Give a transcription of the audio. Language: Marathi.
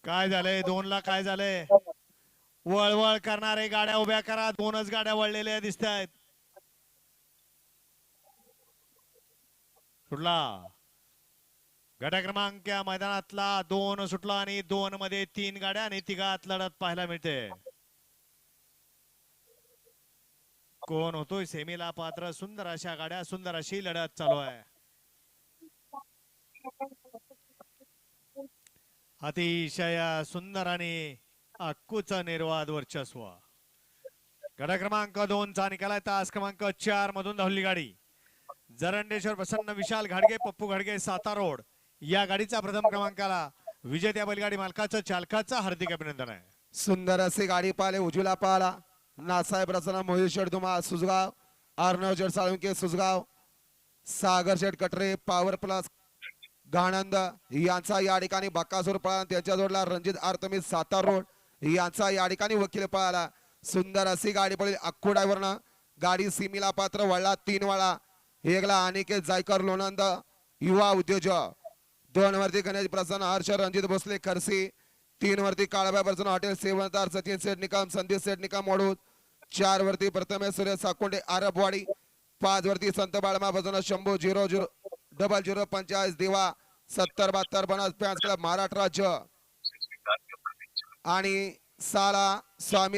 काय झालंय 2 ला? काय झालंय? वळवळ करणारे गाड्या उभ्या करा. 2च गाड्या वळलेल्या दिसत आहेत. सुटला गट क्रमांक या मैदानातला 2 सुटला आणि 2 मध्ये 3 गाड्या आणि तिघात लढत पाहायला मिळते. कोण होतोय सेमीला पात्र? सुंदर अशा गाड्या, सुंदर अशी लढत चालू आहे. अतिशय सुंदर आणि अक्कूच निर्वाद वर्चस्व. गट क्रमांक 2चा निकाल आहे. तास क्रमांक 4 मधून धावली गाडी जरंडेश्वर प्रसन्न विशाल घाडगे पप्पू घाडगे सातारा रोड या गाडीचा प्रथम क्रमांकाला विजेत्या बैलगाडी मालकाचं चालकाचं हार्दिक अभिनंदन आहे. सुंदर असे गाडी पाहिले. उजूला पाहला नासाहेब रचना मोहित शेठ धुमा सुजगाव, अर्णव शेठ साळुंके सुजगाव, सागर शेठ कटरे पॉवर प्लस गाणंद यांचा या ठिकाणी बक्कासूर पळाला. त्याच्या जोडला रणजित आर्तमी सातारा रोड यांचा या ठिकाणी वकील पळाला. सुंदर अशी गाडी पडली. अक्कू ड्रायव्हरनं गाडी सीमीला पात्र वळला. 3 वाळा एकला अनिकेत जायकर लोणंद युवा उद्योजक, 2 वरती गणेश प्रसन्न हर्ष रणजित भोसले खरसी, 3 वरती काळाबाई प्रसन्न हॉटेल सेवनतार सचिन सेठ निकम संदीप सेठ निकम वडूद, 4 वरती प्रथमेश सुरेश साकोंडे आरबवाडी, 5 वरती संत बाळमा भजन शंभू 000045 देवा 7072 बनस फॅन्स क्लब महाराष्ट्र राज्य आणि साला स्वामी